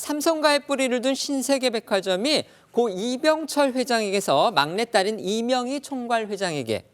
삼성가의 뿌리를 둔 신세계백화점이 고 이병철 회장에게서 막내딸인 이명희 총괄 회장에게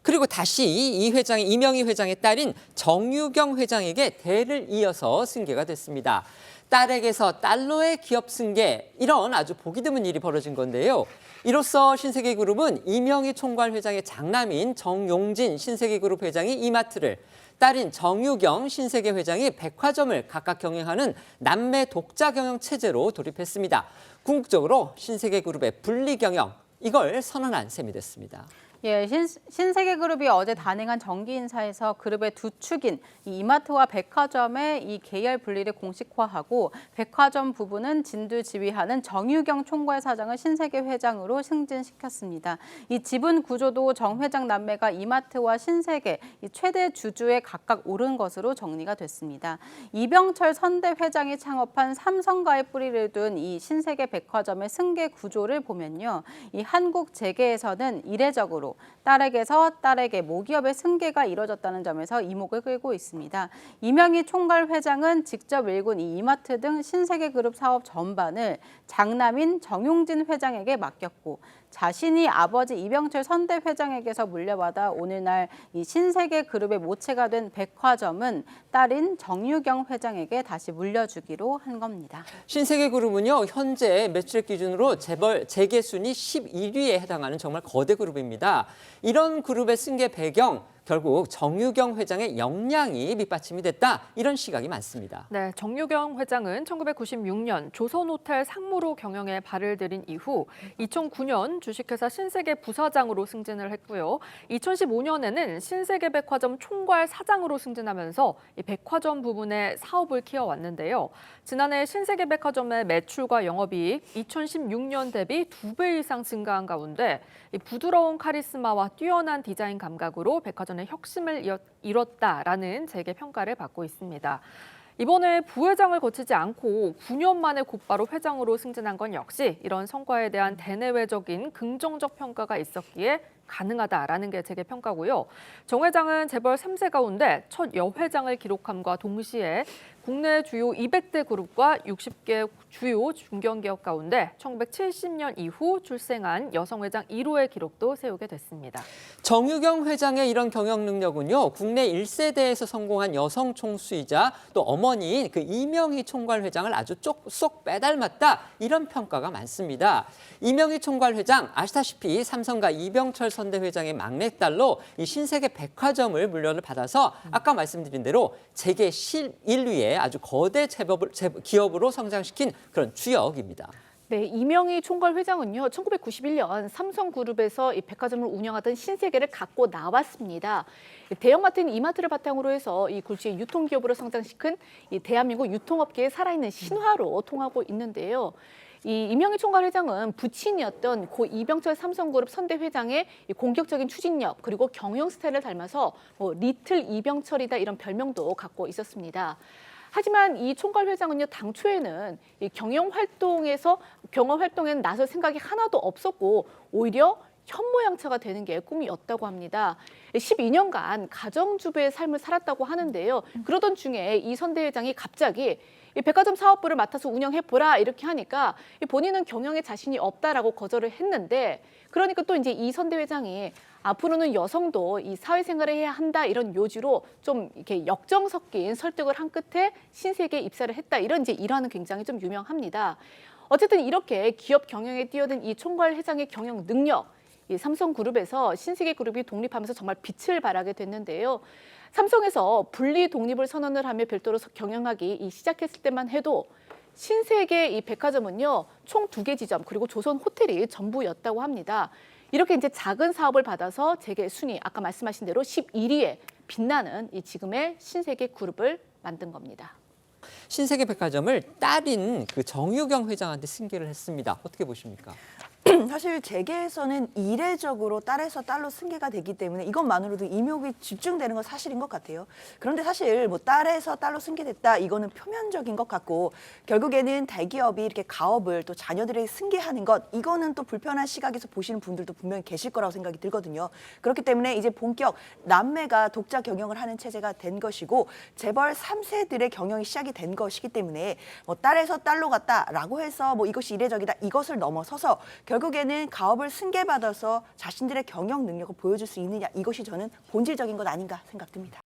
그리고 다시 이명희 회장의 딸인 정유경 회장에게 대를 이어서 승계가 됐습니다. 딸에게서 딸로의 기업 승계, 이런 아주 보기 드문 일이 벌어진 건데요. 이로써 신세계그룹은 이명희 총괄 회장의 장남인 정용진 신세계그룹 회장이 이마트를, 딸인 정유경 신세계 회장이 백화점을 각각 경영하는 남매 독자 경영 체제로 돌입했습니다. 궁극적으로 신세계그룹의 분리 경영, 이걸 선언한 셈이 됐습니다. 예, 신세계그룹이 어제 단행한 정기 인사에서 그룹의 두 축인 이마트와 백화점의 이 계열 분리를 공식화하고 백화점 부분은 진두 지휘하는 정유경 총괄 사장을 신세계 회장으로 승진시켰습니다. 이 지분 구조도 정 회장 남매가 이마트와 신세계 이 최대 주주에 각각 오른 것으로 정리가 됐습니다. 이병철 선대 회장이 창업한 삼성가의 뿌리를 둔 이 신세계 백화점의 승계 구조를 보면요, 이 한국 재계에서는 이례적으로 딸에게서 딸에게 모기업의 승계가 이뤄졌다는 점에서 이목을 끌고 있습니다. 이명희 총괄 회장은 직접 일군 이 이마트 등 신세계그룹 사업 전반을 장남인 정용진 회장에게 맡겼고, 자신이 아버지 이병철 선대 회장에게서 물려받아 오늘날 이 신세계그룹의 모체가 된 백화점은 딸인 정유경 회장에게 다시 물려주기로 한 겁니다. 신세계그룹은요, 현재 매출액 기준으로 재벌 재계 순위 11위에 해당하는 정말 거대 그룹입니다. 이런 그룹의 승계 배경, 결국 정유경 회장의 역량이 밑받침이 됐다, 이런 시각이 많습니다. 네, 정유경 회장은 1996년 조선호텔 상무로 경영에 발을 들인 이후 2009년 주식회사 신세계 부사장으로 승진을 했고요. 2015년에는 신세계백화점 총괄 사장으로 승진하면서 이 백화점 부분의 사업을 키워왔는데요. 지난해 신세계백화점의 매출과 영업이익 2016년 대비 2배 이상 증가한 가운데 이 부드러운 카리스마와 뛰어난 디자인 감각으로 백화점의 혁신을 이뤘다라는 재계 평가를 받고 있습니다. 이번에 부회장을 거치지 않고 9년 만에 곧바로 회장으로 승진한 건 역시 이런 성과에 대한 대내외적인 긍정적 평가가 있었기에 가능하다라는 게 재계 평가고요. 정 회장은 재벌 3세 가운데 첫 여회장을 기록함과 동시에 국내 주요 200대 그룹과 60개 주요 중견기업 가운데 1970년 이후 출생한 여성 회장 1호의 기록도 세우게 됐습니다. 정유경 회장의 이런 경영 능력은요, 국내 1세대에서 성공한 여성 총수이자 또 어머니인 그 이명희 총괄 회장을 아주 쏙 빼닮았다, 이런 평가가 많습니다. 이명희 총괄 회장, 아시다시피 삼성가 이병철 선대 회장의 막내딸로 이 신세계 백화점을 물려를 받아서 아까 말씀드린 대로 재계 1위의 아주 거대 기업으로 성장시킨 그런 주역입니다. 네, 이명희 총괄 회장은요, 1991년 삼성그룹에서 이 백화점을 운영하던 신세계를 갖고 나왔습니다. 대형마트인 이마트를 바탕으로 해서 이 굴지의 유통기업으로 성장시킨 이 대한민국 유통업계의 살아있는 신화로 통하고 있는데요. 이 이명희 총괄 회장은 부친이었던 고 이병철 삼성그룹 선대 회장의 이 공격적인 추진력 그리고 경영 스타일을 닮아서 리틀 이병철이다, 이런 별명도 갖고 있었습니다. 하지만 이 총괄 회장은요, 당초에는 이 경영 활동에는 나설 생각이 하나도 없었고 오히려 현모양처가 되는 게 꿈이었다고 합니다. 12년간 가정주부의 삶을 살았다고 하는데요. 그러던 중에 이 선대 회장이 갑자기 이 백화점 사업부를 맡아서 운영해보라, 이렇게 하니까 본인은 경영에 자신이 없다라고 거절을 했는데, 그러니까 또 이제 이 선대 회장이 앞으로는 여성도 이 사회생활을 해야 한다, 이런 요지로 좀 이렇게 역정 섞인 설득을 한 끝에 신세계에 입사를 했다, 이런 이제 일화는 굉장히 좀 유명합니다. 어쨌든 이렇게 기업 경영에 뛰어든 이 총괄 회장의 경영 능력, 이 삼성그룹에서 신세계그룹이 독립하면서 정말 빛을 발하게 됐는데요. 삼성에서 분리 독립을 선언을 하며 별도로 경영하기 시작했을 때만 해도 신세계 이 백화점은요, 총 2개 지점 그리고 조선 호텔이 전부였다고 합니다. 이렇게 이제 작은 사업을 받아서 재계 순위, 아까 말씀하신 대로 11위에 빛나는 이 지금의 신세계그룹을 만든 겁니다. 신세계백화점을 딸인 그 정유경 회장한테 승계를 했습니다. 어떻게 보십니까? 사실 재계에서는 이례적으로 딸에서 딸로 승계가 되기 때문에 이것만으로도 이목이 집중되는 건 사실인 것 같아요. 그런데 사실 뭐 딸에서 딸로 승계됐다 이거는 표면적인 것 같고 결국에는 대기업이 이렇게 가업을 또 자녀들에게 승계하는 것 이거는 또 불편한 시각에서 보시는 분들도 분명히 계실 거라고 생각이 들거든요. 그렇기 때문에 이제 본격 남매가 독자 경영을 하는 체제가 된 것이고 재벌 3세들의 경영이 시작이 된 것이기 때문에 뭐 딸에서 딸로 갔다라고 해서 뭐 이것이 이례적이다 이것을 넘어서서 결국에는 가업을 승계받아서 자신들의 경영 능력을 보여줄 수 있느냐 이것이 저는 본질적인 것 아닌가 생각됩니다.